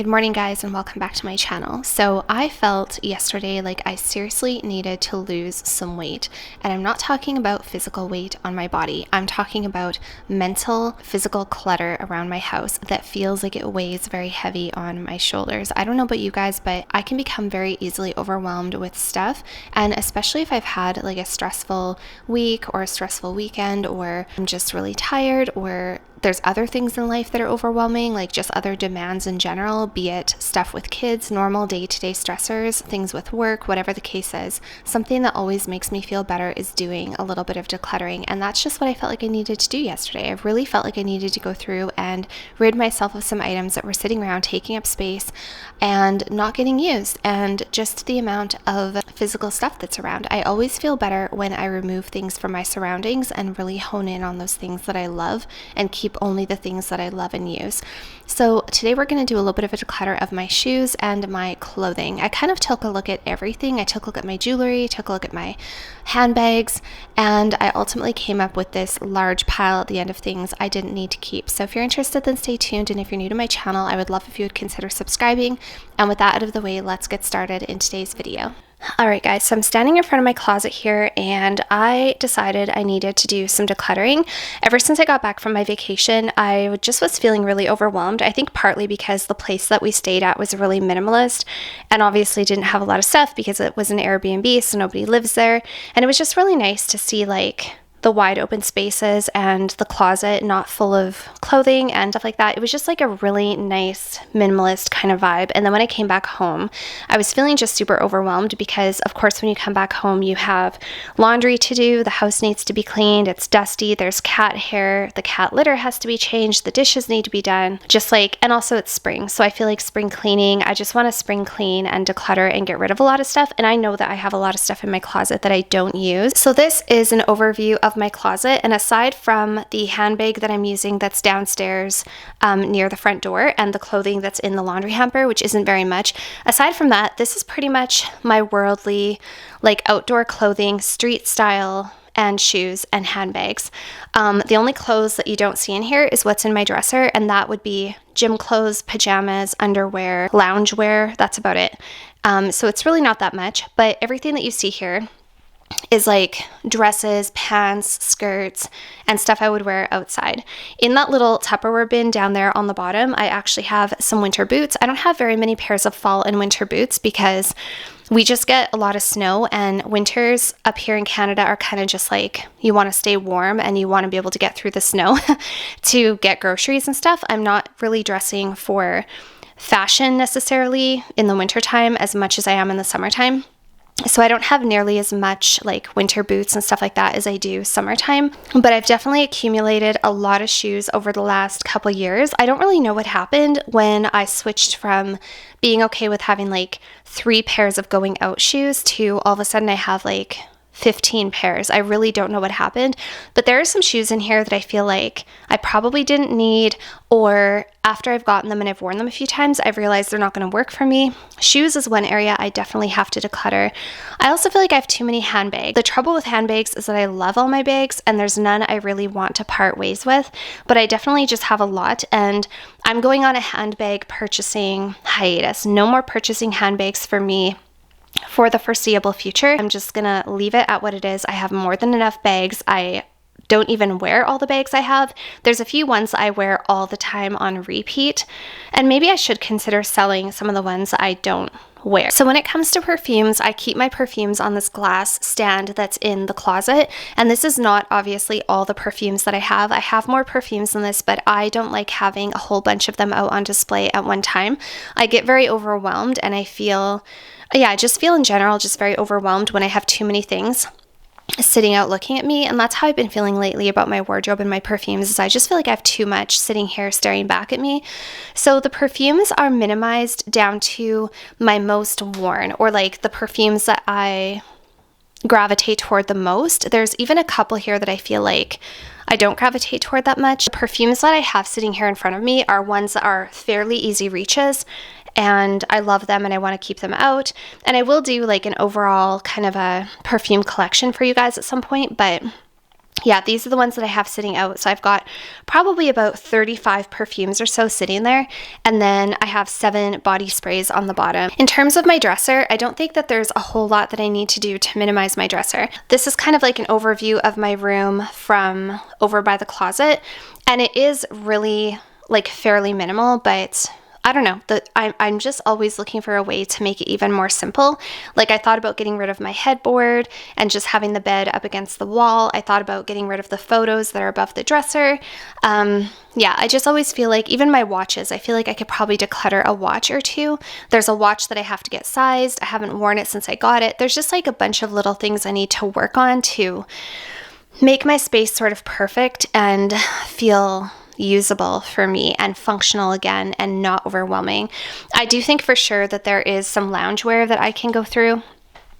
Good morning, guys, and welcome back to my channel. So I felt yesterday like I seriously needed to lose some weight, and I'm not talking about physical weight on my body. I'm talking about mental, physical clutter around my house that feels like it weighs very heavy on my shoulders. I don't know about you guys, but I can become very easily overwhelmed with stuff, and especially if I've had like a stressful week or a stressful weekend, or I'm just really tired, or there's other things in life that are overwhelming, like just other demands in general, be it stuff with kids, normal day-to-day stressors, things with work, whatever the case is. Something that always makes me feel better is doing a little bit of decluttering, and that's just what I felt like I needed to do yesterday. I really felt like I needed to go through and rid myself of some items that were sitting around taking up space and not getting used, and just the amount of physical stuff that's around. I always feel better when I remove things from my surroundings and really hone in on those things that I love and keep only the things that I love and use. So today we're going to do a little bit of a declutter of my shoes and my clothing. I kind of took a look at everything. I took a look at my jewelry, took a look at my handbags, and I ultimately came up with this large pile at the end of things I didn't need to keep. So if you're interested, then stay tuned, and if you're new to my channel, I would love if you would consider subscribing. And with that out of the way, let's get started in today's video. Alright guys, so I'm standing in front of my closet here, and I decided I needed to do some decluttering. Ever since I got back from my vacation, I just was feeling really overwhelmed. I think partly because the place that we stayed at was really minimalist and obviously didn't have a lot of stuff because it was an Airbnb, so nobody lives there. And it was just really nice to see like the wide open spaces and the closet not full of clothing and stuff like that. It was just like a really nice minimalist kind of vibe. And then when I came back home, I was feeling just super overwhelmed because of course when you come back home you have laundry to do, the house needs to be cleaned, it's dusty, there's cat hair, the cat litter has to be changed, the dishes need to be done, just like, and also it's spring, so I feel like spring cleaning, I just want to spring clean and declutter and get rid of a lot of stuff. And I know that I have a lot of stuff in my closet that I don't use. So this is an overview of my closet, and aside from the handbag that I'm using that's downstairs near the front door and the clothing that's in the laundry hamper, which isn't very much, aside from that, this is pretty much my worldly like outdoor clothing, street style, and shoes and handbags. The only clothes that you don't see in here is what's in my dresser, and that would be gym clothes, pajamas, underwear, loungewear. That's about it. So it's really not that much, but everything that you see here is like dresses, pants, skirts, and stuff I would wear outside. In that little Tupperware bin down there on the bottom, I actually have some winter boots. I don't have very many pairs of fall and winter boots because we just get a lot of snow, and winters up here in Canada are kind of just like, you want to stay warm and you want to be able to get through the snow to get groceries and stuff. I'm not really dressing for fashion necessarily in the wintertime as much as I am in the summertime. So I don't have nearly as much like winter boots and stuff like that as I do summertime, but I've definitely accumulated a lot of shoes over the last couple years. I don't really know what happened when I switched from being okay with having like 3 pairs of going out shoes to all of a sudden I have like 15 pairs. I really don't know what happened, but there are some shoes in here that I feel like I probably didn't need, or after I've gotten them and I've worn them a few times, I've realized they're not going to work for me. Shoes is one area I definitely have to declutter. I also feel like I have too many handbags. The trouble with handbags is that I love all my bags and there's none I really want to part ways with, but I definitely just have a lot, and I'm going on a handbag purchasing hiatus. No more purchasing handbags for me for the foreseeable future. I'm just gonna leave it at what it is. I have more than enough bags. I don't even wear all the bags I have. There's a few ones I wear all the time on repeat, and maybe I should consider selling some of the ones I don't wear. So when it comes to perfumes, I keep my perfumes on this glass stand that's in the closet, and this is not obviously all the perfumes that I have. I have more perfumes than this, but I don't like having a whole bunch of them out on display at one time. I get very overwhelmed, and I feel I just feel in general just very overwhelmed when I have too many things sitting out looking at me, and that's how I've been feeling lately about my wardrobe and my perfumes, is I just feel like I have too much sitting here staring back at me. So the perfumes are minimized down to my most worn, or like the perfumes that I gravitate toward the most. There's even a couple here that I feel like I don't gravitate toward that much. The perfumes that I have sitting here in front of me are ones that are fairly easy reaches, and I love them and I want to keep them out. And I will do like an overall kind of a perfume collection for you guys at some point, but Yeah, these are the ones that I have sitting out. So I've got probably about 35 perfumes or so sitting there. And then I have 7 body sprays on the bottom. In terms of my dresser, I don't think that there's a whole lot that I need to do to minimize my dresser. This is kind of like an overview of my room from over by the closet. And it is really like fairly minimal, but I don't know, I'm just always looking for a way to make it even more simple. Like I thought about getting rid of my headboard and just having the bed up against the wall. I thought about getting rid of the photos that are above the dresser. Yeah, I just always feel like even my watches, I feel like I could probably declutter a watch or two. There's a watch that I have to get sized. I haven't worn it since I got it. There's just like a bunch of little things I need to work on to make my space sort of perfect and feel usable for me and functional again and not overwhelming. I do think for sure that there is some loungewear that I can go through,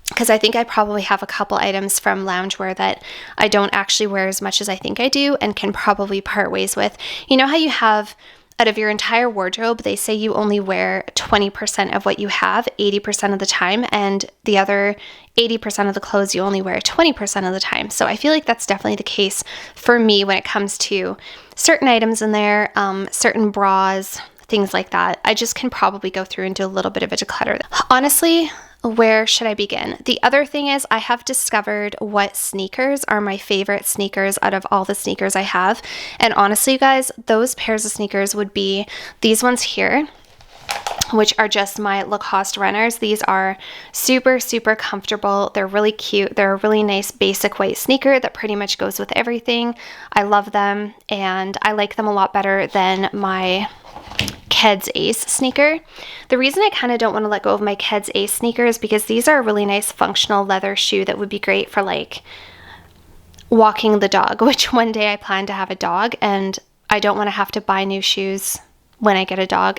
because I think I probably have a couple items from loungewear that I don't actually wear as much as I think I do and can probably part ways with. You know how you have, out of your entire wardrobe, they say you only wear 20% of what you have 80% of the time, and the other 80% of the clothes you only wear 20% of the time. So I feel like that's definitely the case for me when it comes to certain items in there, certain bras, things like that. I just can probably go through and do a little bit of a declutter. Honestly, where should I begin? The other thing is I have discovered what sneakers are my favorite sneakers out of all the sneakers I have. And honestly, you guys, those pairs of sneakers would be these ones here, which are just my Lacoste runners. These are super, super comfortable. They're really cute. They're a really nice basic white sneaker that pretty much goes with everything. I love them, and I like them a lot better than my Keds Ace sneaker. The reason I kind of don't want to let go of my Keds Ace sneaker is because these are a really nice functional leather shoe that would be great for like walking the dog, which one day I plan to have a dog, and I don't want to have to buy new shoes when I get a dog,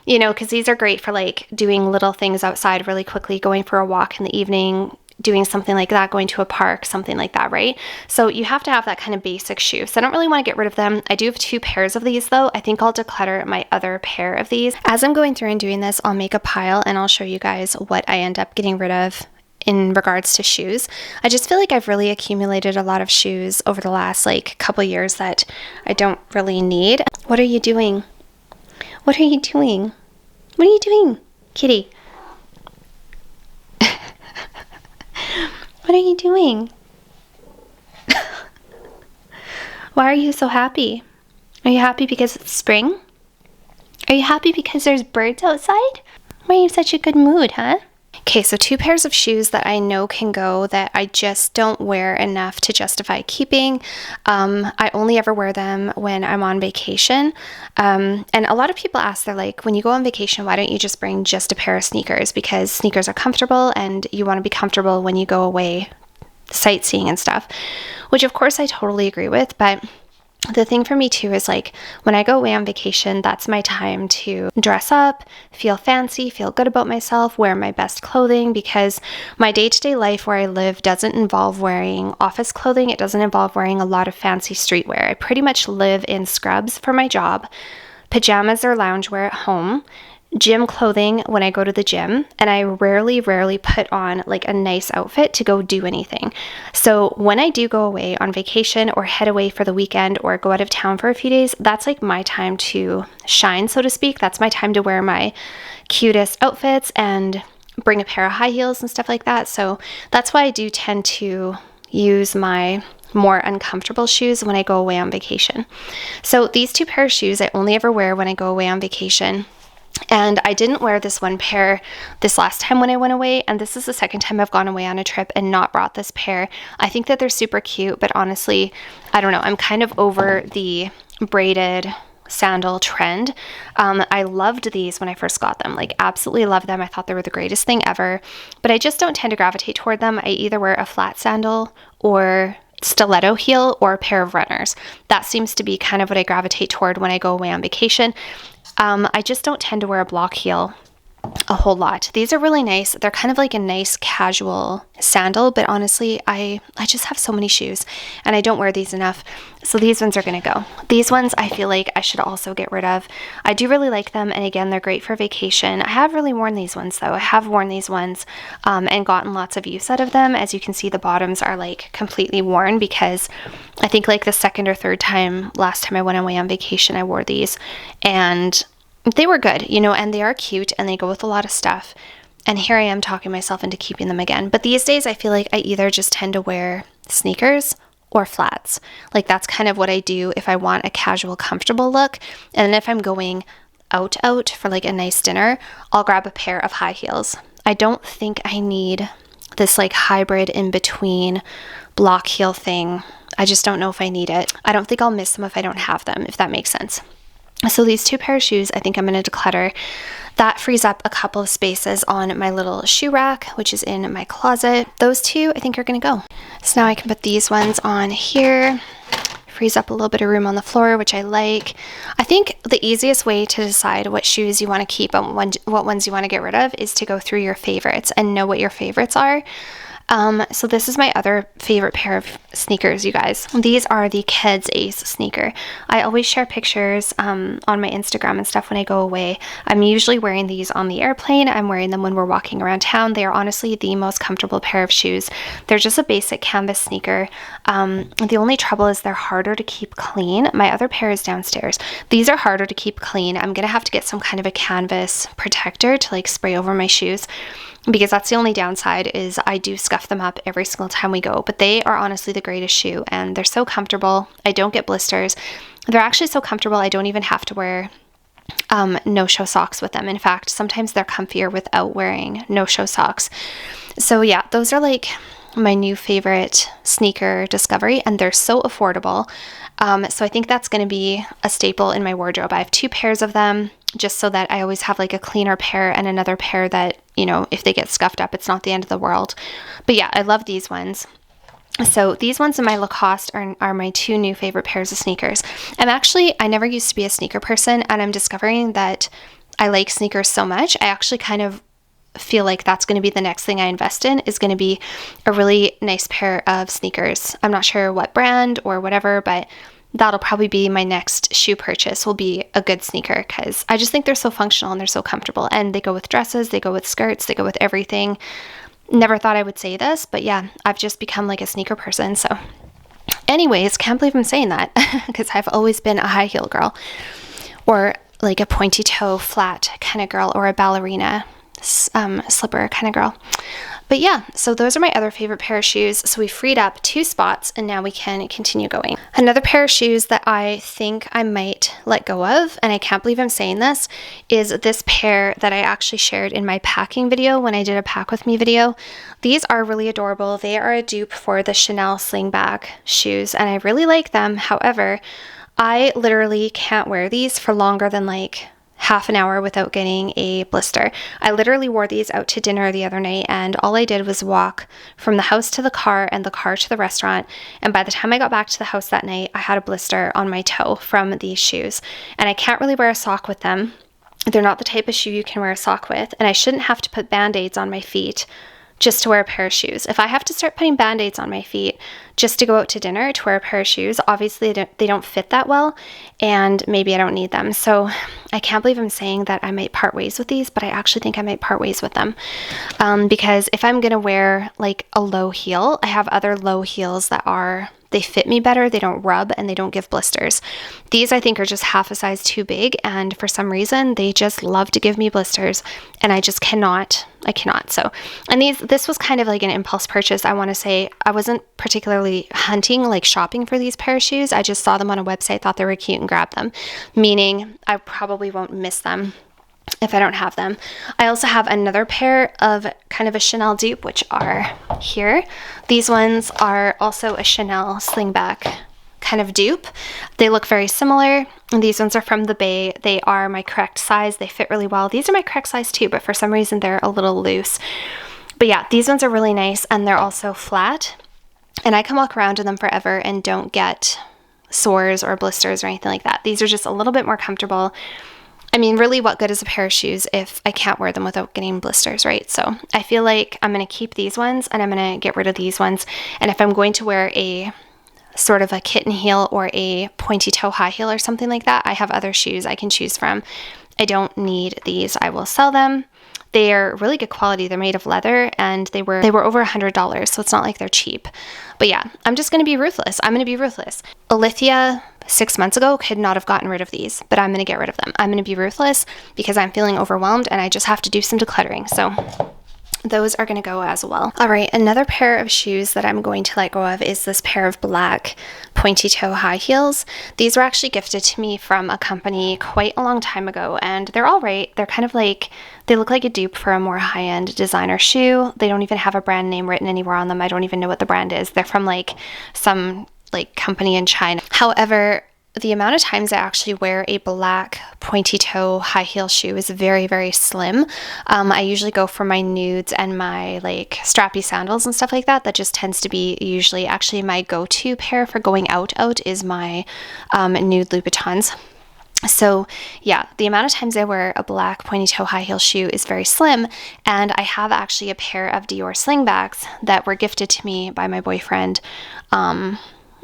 you know, because these are great for like doing little things outside really quickly, going for a walk in the evening, doing something like that, going to a park, something like that, right? So you have to have that kind of basic shoe. So I don't really want to get rid of them. I do have 2 pairs of these though. I think I'll declutter my other pair of these. As I'm going through and doing this, I'll make a pile and I'll show you guys what I end up getting rid of in regards to shoes. I just feel like I've really accumulated a lot of shoes over the last like couple years that I don't really need. What are you doing? What are you doing? What are you doing, kitty? What are you doing? Why are you so happy? Are you happy because it's spring? Are you happy because there's birds outside? Why are you in such a good mood, huh? Okay, so 2 pairs of shoes that I know can go that I just don't wear enough to justify keeping. I only ever wear them when I'm on vacation. And a lot of people ask, they're like, when you go on vacation, why don't you just bring just a pair of sneakers? Because sneakers are comfortable and you want to be comfortable when you go away sightseeing and stuff, which of course I totally agree with. But the thing for me too is like when I go away on vacation, that's my time to dress up, feel fancy, feel good about myself, wear my best clothing, because my day-to-day life where I live doesn't involve wearing office clothing. It doesn't involve wearing a lot of fancy streetwear. I pretty much live in scrubs for my job, pajamas or loungewear at home, gym clothing when I go to the gym, and I rarely put on like a nice outfit to go do anything. So when I do go away on vacation or head away for the weekend or go out of town for a few days, that's like my time to shine, so to speak. That's my time to wear my cutest outfits and bring a pair of high heels and stuff like that. So that's why I do tend to use my more uncomfortable shoes when I go away on vacation. So these 2 pairs of shoes I only ever wear when I go away on vacation. And I didn't wear this one pair this last time when I went away, and this is the second time I've gone away on a trip and not brought this pair. I think that they're super cute, but honestly, I don't know. I'm kind of over the braided sandal trend. I loved these when I first got them, like absolutely loved them. I thought they were the greatest thing ever, but I just don't tend to gravitate toward them. I either wear a flat sandal or stiletto heel or a pair of runners. That seems to be kind of what I gravitate toward when I go away on vacation. I just don't tend to wear a block heel a whole lot. These are really nice. They're kind of like a nice casual sandal, but honestly, I just have so many shoes and I don't wear these enough. So these ones are going to go. These ones I feel like I should also get rid of. I do really like them, and again, they're great for vacation. I have really worn these ones though. I have worn these ones and gotten lots of use out of them. As you can see, the bottoms are like completely worn because I think like the second or third time last time I went away on vacation, I wore these and they were good, you know, and they are cute and they go with a lot of stuff. And here I am talking myself into keeping them again. But these days I feel like I either just tend to wear sneakers or flats. Like that's kind of what I do if I want a casual, comfortable look. And then if I'm going out for like a nice dinner, I'll grab a pair of high heels. I don't think I need this like hybrid in between block heel thing. I just don't know if I need it. I don't think I'll miss them if I don't have them, if that makes sense. So these two pair of shoes, I think I'm going to declutter. That frees up a couple of spaces on my little shoe rack, which is in my closet. Those two, I think, are going to go. So now I can put these ones on here. Frees up a little bit of room on the floor, which I like. I think the easiest way to decide what shoes you want to keep and what ones you want to get rid of is to go through your favorites and know what your favorites are. So this is my other favorite pair of sneakers, you guys. These are the Kids Ace sneaker. I always share pictures on my Instagram and stuff when I go away. I'm usually wearing these on the airplane. I'm wearing them when we're walking around town. They are honestly the most comfortable pair of shoes. They're just a basic canvas sneaker. The only trouble is they're harder to keep clean. My other pair is downstairs. These are harder to keep clean. I'm gonna have to get some kind of a canvas protector to like spray over my shoes, because that's the only downside is I do scuff them up every single time we go. But they are honestly the greatest shoe and they're so comfortable. I don't get blisters. They're actually so comfortable I don't even have to wear no-show socks with them. In fact, sometimes they're comfier without wearing no-show socks. So yeah, those are like my new favorite sneaker discovery, and they're so affordable. So I think that's going to be a staple in my wardrobe. I have two pairs of them just so that I always have like a cleaner pair and another pair that, you know, if they get scuffed up, it's not the end of the world. But yeah, I love these ones. So these ones in my Lacoste are my two new favorite pairs of sneakers. I never used to be a sneaker person, and I'm discovering that I like sneakers so much. I actually kind of feel like that's going to be the next thing I invest in, is going to be a really nice pair of sneakers. I'm not sure what brand or whatever, but that'll probably be my next shoe purchase, will be a good sneaker, because I just think they're so functional and they're so comfortable, and they go with dresses, they go with skirts, they go with everything. Never thought I would say this, but yeah, I've just become like a sneaker person. So anyways, can't believe I'm saying that because I've always been a high heel girl, or like a pointy toe flat kind of girl, or a ballerina slipper kind of girl. But yeah, so those are my other favorite pair of shoes. So we freed up 2 spots and now we can continue going. Another pair of shoes that I think I might let go of, and I can't believe I'm saying this, is this pair that I actually shared in my packing video when I did a pack with me video. These are really adorable. They are a dupe for the Chanel slingback shoes and I really like them. However, I literally can't wear these for longer than like half an hour without getting a blister. I literally wore these out to dinner the other night, and all I did was walk from the house to the car and the car to the restaurant, and by the time I got back to the house that night, I had a blister on my toe from these shoes, and I can't really wear a sock with them. They're not the type of shoe you can wear a sock with, and I shouldn't have to put band-aids on my feet just to wear a pair of shoes. If I have to start putting band-aids on my feet just to go out to dinner to wear a pair of shoes, obviously they don't fit that well, and maybe I don't need them. So I can't believe I'm saying that I might part ways with these, but I actually think I might part ways with them. Because if I'm gonna wear like a low heel, I have other low heels that they fit me better, they don't rub, and they don't give blisters. These I think are just half a size too big, and for some reason they just love to give me blisters, and I just cannot. So, and this was kind of like an impulse purchase. I want to say I wasn't particularly hunting, like shopping for these pair of shoes. I just saw them on a website, thought they were cute, and grabbed them, meaning I probably won't miss them if I don't have them. I also have another pair of kind of a Chanel dupe, which are here. These ones are also a Chanel slingback kind of dupe. They look very similar. And these ones are from the Bay. They are my correct size. They fit really well. These are my correct size too, but for some reason they're a little loose. But yeah, these ones are really nice, and they're also flat, and I can walk around in them forever and don't get sores or blisters or anything like that. These are just a little bit more comfortable. I mean, really, what good is a pair of shoes if I can't wear them without getting blisters, right? So I feel like I'm going to keep these ones and I'm going to get rid of these ones. And if I'm going to wear a sort of a kitten heel or a pointy toe high heel or something like that, I have other shoes I can choose from. I don't need these. I will sell them. They're really good quality. They're made of leather and they were over $100, so it's not like they're cheap. But yeah, I'm just going to be ruthless. I'm going to be ruthless. Alithia 6 months ago could not have gotten rid of these, but I'm going to get rid of them. I'm going to be ruthless because I'm feeling overwhelmed and I just have to do some decluttering. So those are going to go as well. All right, another pair of shoes that I'm going to let go of is this pair of black pointy toe high heels. These were actually gifted to me from a company quite a long time ago, and they're all right. They're kind of like, they look like a dupe for a more high-end designer shoe. They don't even have a brand name written anywhere on them. I don't even know what the brand is. They're from like some like company in China. However, the amount of times I actually wear a black pointy toe high heel shoe is very, very slim. I usually go for my nudes and my like strappy sandals and stuff like that. That just tends to be usually actually my go-to pair for going out is my nude Louboutins. So yeah, the amount of times I wear a black pointy toe high heel shoe is very slim, and I have actually a pair of Dior slingbacks that were gifted to me by my boyfriend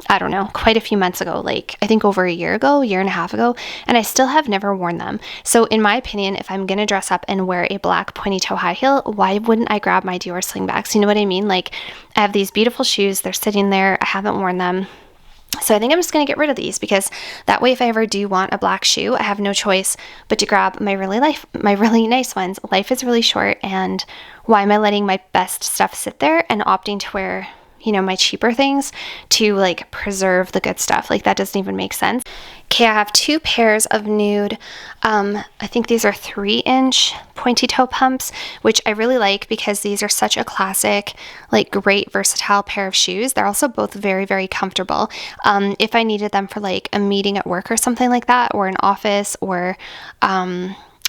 I don't know, quite a few months ago, like I think over a year and a half ago, and I still have never worn them. So in my opinion, if I'm gonna dress up and wear a black pointy toe high heel, why wouldn't I grab my Dior slingbacks? You know what I mean? Like, I have these beautiful shoes, they're sitting there, I haven't worn them. So I think I'm just going to get rid of these because that way if I ever do want a black shoe, I have no choice but to grab my really nice ones. Life is really short, and why am I letting my best stuff sit there and opting to wear, you know, my cheaper things to like preserve the good stuff? Like, that doesn't even make sense. Okay, I have two pairs of nude, I think these are 3-inch pointy toe pumps, which I really like because these are such a classic, like great versatile pair of shoes. They're also both very, very comfortable. If I needed them for like a meeting at work or something like that, or an office, or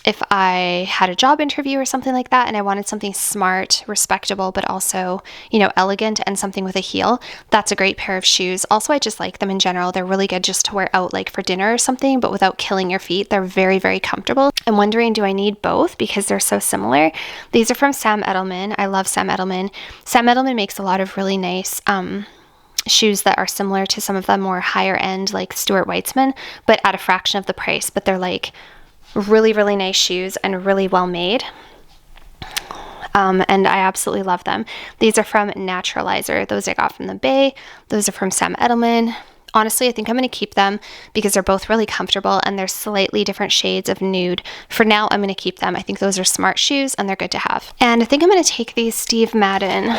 if I had a job interview or something like that and I wanted something smart, respectable, but also, you know, elegant and something with a heel, that's a great pair of shoes. Also, I just like them in general. They're really good just to wear out like for dinner or something, but without killing your feet. They're very, very comfortable. I'm wondering, do I need both because they're so similar? These are from Sam Edelman. I love Sam Edelman. Sam Edelman makes a lot of really nice shoes that are similar to some of the more higher end like Stuart Weitzman, but at a fraction of the price. But they're like really, really nice shoes and really well made. And I absolutely love them. These are from Naturalizer. Those I got from the Bay. Those are from Sam Edelman. Honestly, I think I'm going to keep them because they're both really comfortable and they're slightly different shades of nude. For now, I'm going to keep them. I think those are smart shoes and they're good to have. And I think I'm going to take these Steve Madden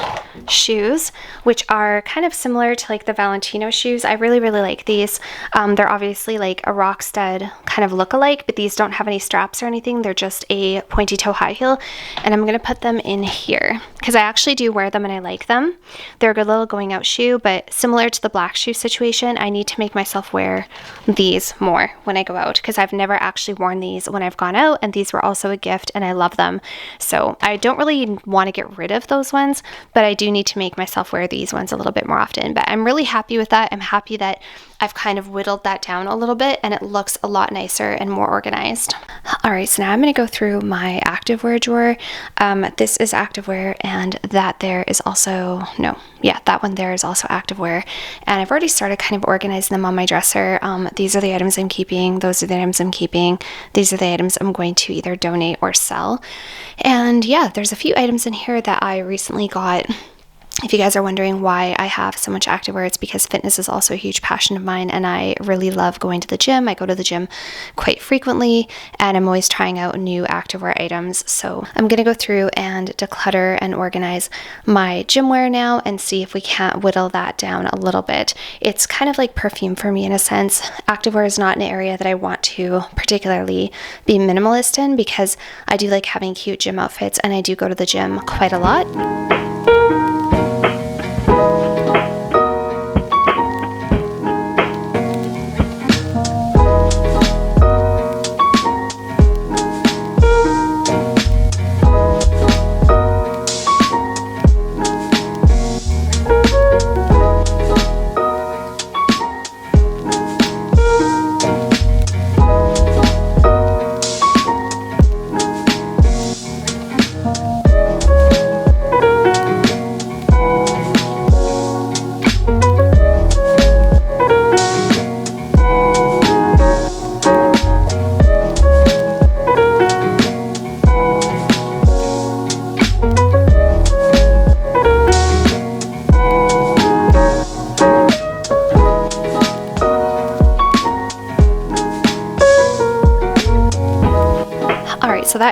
shoes, which are kind of similar to like the Valentino shoes. I really, really like these. They're obviously like a rock stud kind of look-alike, but these don't have any straps or anything. They're just a pointy toe high heel. And I'm going to put them in here because I actually do wear them and I like them. They're a good little going out shoe, but similar to the black shoe situation, I need to make myself wear these more when I go out because I've never actually worn these when I've gone out, and these were also a gift and I love them. So I don't really want to get rid of those ones, but I do need to make myself wear these ones a little bit more often. But I'm really happy with that. I'm happy that I've kind of whittled that down a little bit and it looks a lot nicer and more organized. All right, so now I'm going to go through my activewear drawer. This is activewear, and that there is also, that one there is also activewear. And I've already started kind of organizing them on my dresser. These are the items I'm keeping. Those are the items I'm keeping. These are the items I'm going to either donate or sell. And yeah, there's a few items in here that I recently got. If you guys are wondering why I have so much activewear, it's because fitness is also a huge passion of mine and I really love going to the gym. I go to the gym quite frequently and I'm always trying out new activewear items. So I'm going to go through and declutter and organize my gym wear now and see if we can't whittle that down a little bit. It's kind of like perfume for me in a sense. Activewear is not an area that I want to particularly be minimalist in because I do like having cute gym outfits and I do go to the gym quite a lot.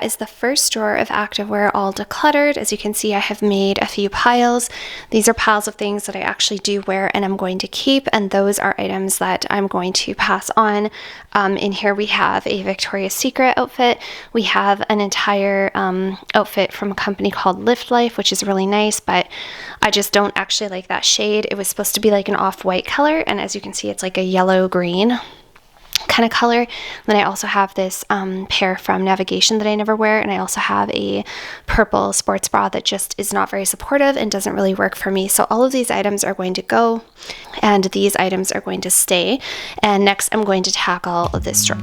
that is the first drawer of activewear all decluttered. As you can see, I have made a few piles. These are piles of things that I actually do wear and I'm going to keep, and those are items that I'm going to pass on. In here we have a Victoria's Secret outfit. We have an entire outfit from a company called Lift Life, which is really nice, but I just don't actually like that shade. It was supposed to be like an off-white color, and as you can see, it's like a yellow-green kind of color. Then I also have this pair from Navigation that I never wear, and I also have a purple sports bra that just is not very supportive and doesn't really work for me. So all of these items are going to go, and these items are going to stay. And next I'm going to tackle this drawer.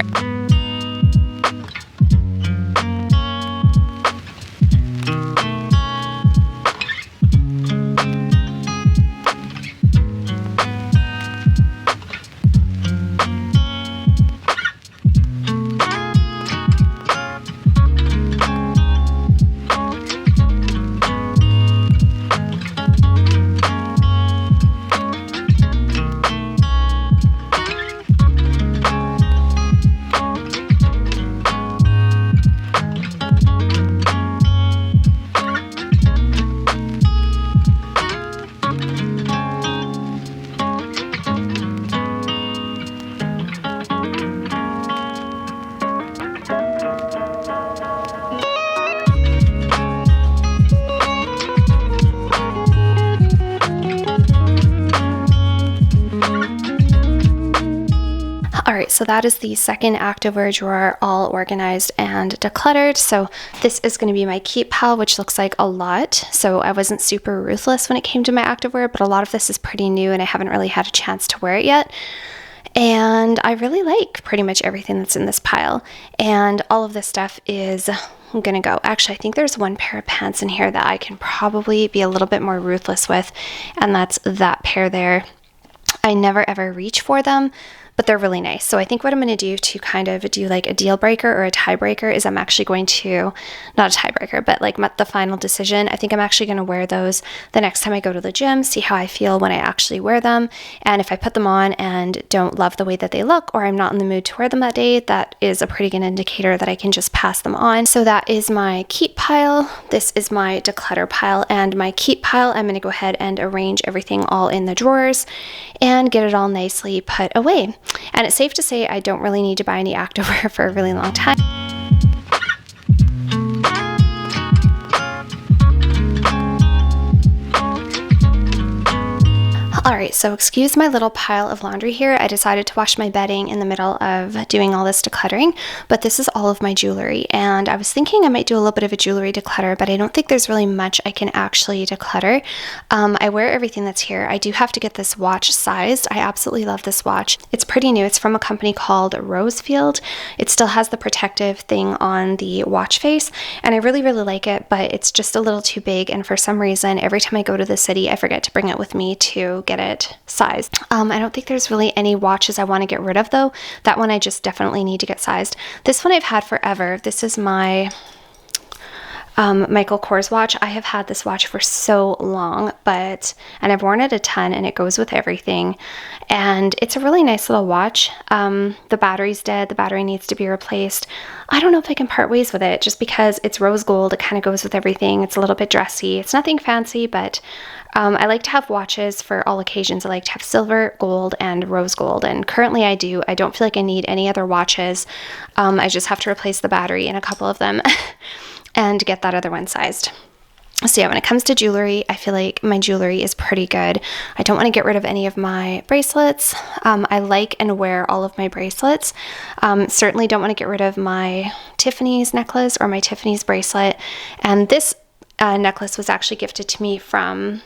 Alright, so that is the second activewear drawer all organized and decluttered. So this is going to be my keep pile, which looks like a lot. So I wasn't super ruthless when it came to my activewear, but a lot of this is pretty new and I haven't really had a chance to wear it yet. And I really like pretty much everything that's in this pile. And all of this stuff is gonna go. Actually, I think there's one pair of pants in here that I can probably be a little bit more ruthless with, and that's that pair there. I never ever reach for them, but they're really nice. So I think what I'm going to do to kind of do like a deal breaker or a tiebreaker is I'm actually going to, not a tiebreaker, but like the final decision. I think I'm actually going to wear those the next time I go to the gym, see how I feel when I actually wear them. And if I put them on and don't love the way that they look, or I'm not in the mood to wear them that day, that is a pretty good indicator that I can just pass them on. So that is my keep pile. This is my declutter pile, and my keep pile, I'm going to go ahead and arrange everything all in the drawers and get it all nicely put away. And it's safe to say I don't really need to buy any activewear for a really long time. Alright, so excuse my little pile of laundry here. I decided to wash my bedding in the middle of doing all this decluttering, but this is all of my jewelry, and I was thinking I might do a little bit of a jewelry declutter, but I don't think there's really much I can actually declutter. I wear everything that's here. I do have to get this watch sized. I absolutely love this watch. It's pretty new. It's from a company called Rosefield. It still has the protective thing on the watch face, and I really, really like it, but it's just a little too big, and for some reason, every time I go to the city, I forget to bring it with me to get it sized. I don't think there's really any watches I want to get rid of though. That one I just definitely need to get sized. This one I've had forever. This is my Michael Kors watch. I have had this watch for so long, and I've worn it a ton, and it goes with everything, and it's a really nice little watch. The battery's dead. The battery needs to be replaced. I don't know if I can part ways with it just because it's rose gold. It kind of goes with everything. It's a little bit dressy. It's nothing fancy, but I like to have watches for all occasions. I like to have silver, gold, and rose gold, and currently I do. I don't feel like I need any other watches. I just have to replace the battery in a couple of them and get that other one sized. So yeah, when it comes to jewelry, I feel like my jewelry is pretty good. I don't want to get rid of any of my bracelets. I like and wear all of my bracelets. Certainly don't want to get rid of my Tiffany's necklace or my Tiffany's bracelet. And this necklace was actually gifted to me from,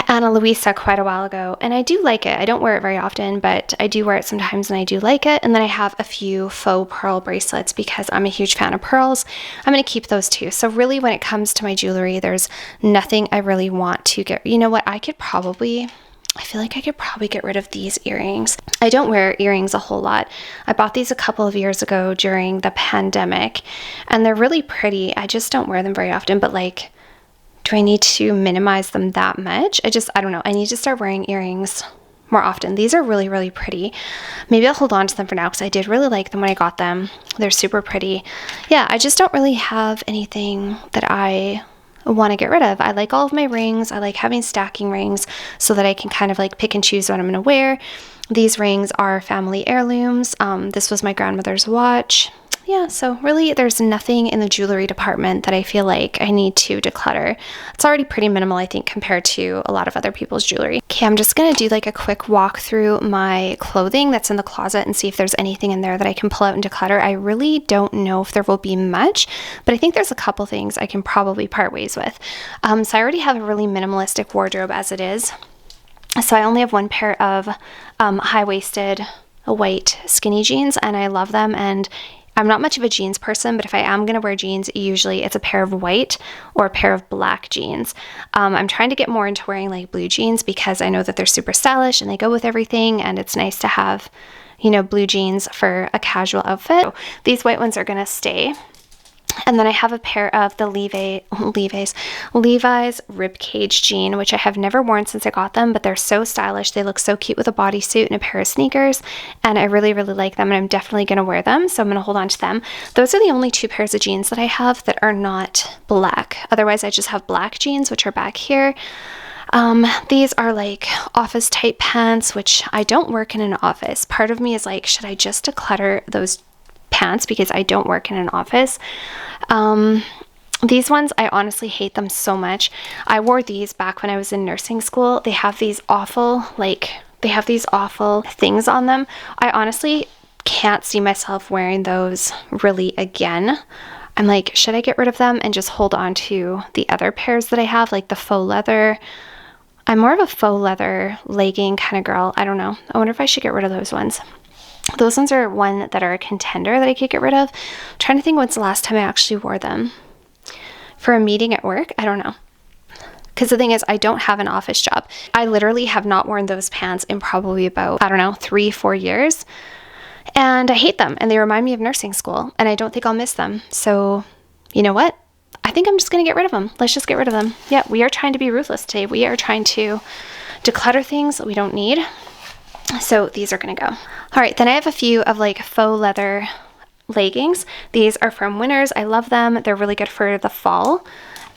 Ana Luisa quite a while ago, and I do like it. I don't wear it very often, but I do wear it sometimes and I do like it. And then I have a few faux pearl bracelets because I'm a huge fan of pearls. I'm going to keep those too. So really when it comes to my jewelry, there's nothing I really want to get. You know what? I feel like I could probably get rid of these earrings. I don't wear earrings a whole lot. I bought these a couple of years ago during the pandemic, and they're really pretty. I just don't wear them very often, but like, do I need to minimize them that much? I don't know. I need to start wearing earrings more often. These are really, really pretty. Maybe I'll hold on to them for now because I did really like them when I got them. They're super pretty. Yeah, I just don't really have anything that I want to get rid of. I like all of my rings. I like having stacking rings so that I can kind of like pick and choose what I'm going to wear. These rings are family heirlooms. This was my grandmother's watch. Yeah, so really there's nothing in the jewelry department that I feel like I need to declutter. It's already pretty minimal, I think, compared to a lot of other people's jewelry. Okay, I'm just gonna do like a quick walk through my clothing that's in the closet and see if there's anything in there that I can pull out and declutter. I really don't know if there will be much, but I think there's a couple things I can probably part ways with. So I already have a really minimalistic wardrobe as it is. So I only have one pair of high-waisted white skinny jeans, and I love them, and I'm not much of a jeans person, but if I am going to wear jeans, usually it's a pair of white or a pair of black jeans. I'm trying to get more into wearing like blue jeans because I know that they're super stylish and they go with everything, and it's nice to have, you know, blue jeans for a casual outfit. So these white ones are going to stay. And then I have a pair of the Levi's ribcage jean, which I have never worn since I got them, but they're so stylish. They look so cute with a bodysuit and a pair of sneakers, and I really, really like them, and I'm definitely going to wear them, so I'm going to hold on to them. Those are the only two pairs of jeans that I have that are not black. Otherwise, I just have black jeans, which are back here. These are like office type pants, which I don't work in an office. Part of me is like, should I just declutter those pants because I don't work in an office? These ones, I honestly hate them so much. I wore these back when I was in nursing school. They have these awful things on them. I honestly can't see myself wearing those really again. I'm like, should I get rid of them and just hold on to the other pairs that I have, like the faux leather? I'm more of a faux leather legging kind of girl. I don't know. I wonder if I should get rid of those ones. Those ones are one that are a contender that I could get rid of. I'm trying to think when's the last time I actually wore them. For a meeting at work? I don't know. Because the thing is, I don't have an office job. I literally have not worn those pants in probably about, 3-4 years. And I hate them. And they remind me of nursing school. And I don't think I'll miss them. So, you know what? I think I'm just going to get rid of them. Let's just get rid of them. Yeah, we are trying to be ruthless today. We are trying to declutter things that we don't need. So these are going to go. All right, then I have a few of like faux leather leggings. These are from Winners. I love them. They're really good for the fall.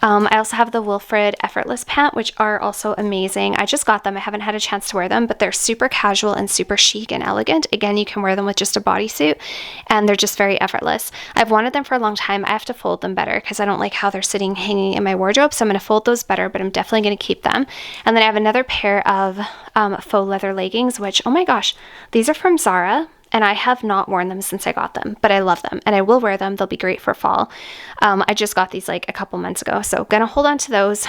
I also have the Wilfred Effortless Pant, which are also amazing. I just got them. I haven't had a chance to wear them, but they're super casual and super chic and elegant. Again, you can wear them with just a bodysuit, and they're just very effortless. I've wanted them for a long time. I have to fold them better because I don't like how they're sitting hanging in my wardrobe, so I'm going to fold those better, but I'm definitely going to keep them. And then I have another pair of faux leather leggings, which, oh my gosh, these are from Zara. And I have not worn them since I got them, but I love them and I will wear them. They'll be great for fall. I just got these like a couple months ago, so gonna hold on to those.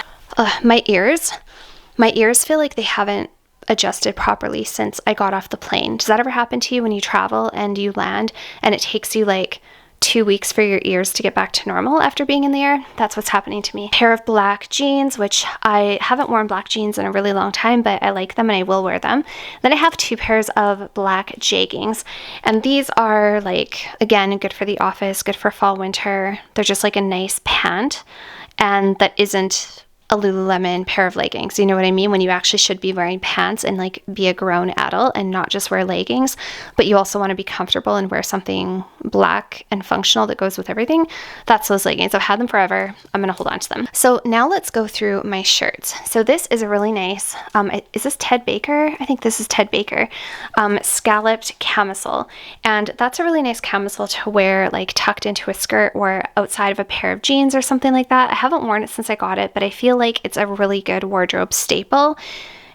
My ears feel like they haven't adjusted properly since I got off the plane. Does that ever happen to you when you travel and you land and it takes you like 2 weeks for your ears to get back to normal after being in the air? That's what's happening to me. Pair of black jeans, which I haven't worn black jeans in a really long time, but I like them and I will wear them. Then I have 2 pairs of black jeggings, and these are like, again, good for the office, good for fall, winter. They're just like a nice pant, and that isn't a Lululemon pair of leggings. You know what I mean? When you actually should be wearing pants and like be a grown adult and not just wear leggings, but you also want to be comfortable and wear something black and functional that goes with everything. That's those leggings. I've had them forever. I'm going to hold on to them. So now let's go through my shirts. So this is a really nice, is this Ted Baker? I think this is Ted Baker, scalloped camisole. And that's a really nice camisole to wear like tucked into a skirt or outside of a pair of jeans or something like that. I haven't worn it since I got it, but I feel like it's a really good wardrobe staple.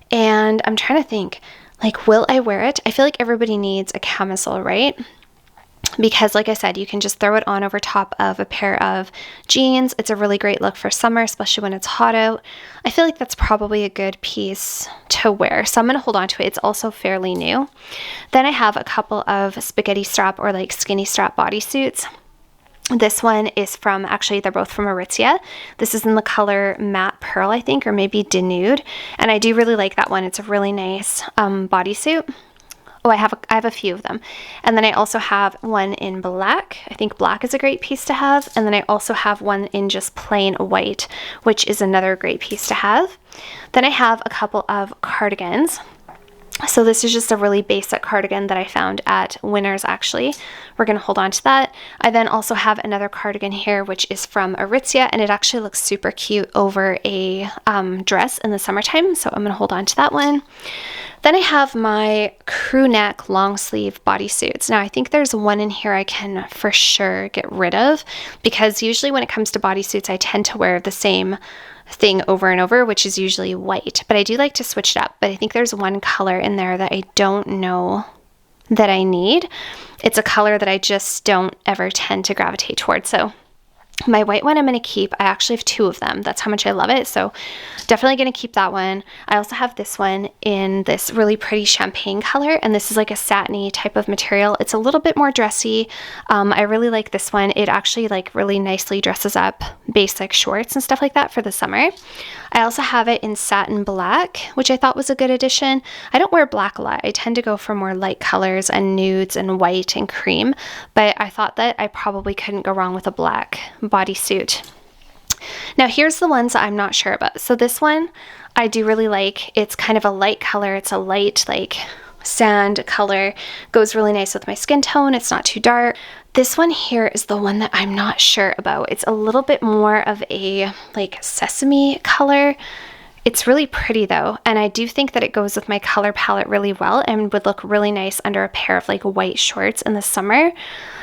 And I'm trying to think, like, will I wear it? I feel like everybody needs a camisole, right? Because like I said, you can just throw it on over top of a pair of jeans. It's a really great look for summer, especially when it's hot out. I feel like that's probably a good piece to wear. So I'm going to hold on to it. It's also fairly new. Then I have a couple of spaghetti strap or like skinny strap bodysuits. This one is from, actually, they're both from Aritzia. This is in the color Matte Pearl, I think, or maybe Denude. And I do really like that one. It's a really nice bodysuit. Oh, I have a few of them. And then I also have one in black. I think black is a great piece to have. And then I also have one in just plain white, which is another great piece to have. Then I have a couple of cardigans. So this is just a really basic cardigan that I found at Winners actually. We're gonna hold on to that. I then also have another cardigan here, which is from Aritzia, and it actually looks super cute over a dress in the summertime. So I'm gonna hold on to that one. Then I have my crew neck long sleeve bodysuits. Now I think there's one in here I can for sure get rid of, because usually when it comes to bodysuits, I tend to wear the same thing over and over, which is usually white, but I do like to switch it up. But I think there's one color in there that I don't know that I need. It's a color that I just don't ever tend to gravitate towards. So my white one I'm going to keep. I actually have two of them. That's how much I love it. So definitely going to keep that one. I also have this one in this really pretty champagne color, and this is like a satiny type of material. It's a little bit more dressy. I really like this one. It actually like really nicely dresses up basic shorts and stuff like that for the summer. I also have it in satin black, which I thought was a good addition. I don't wear black a lot. I tend to go for more light colors and nudes and white and cream, but I thought that I probably couldn't go wrong with a black bodysuit. Now here's the ones I'm not sure about. So this one I do really like. It's kind of a light color. It's a light like sand color. Goes really nice with my skin tone. It's not too dark. This one here is the one that I'm not sure about. It's a little bit more of a like sesame color. It's really pretty though, and I do think that it goes with my color palette really well and would look really nice under a pair of like white shorts in the summer.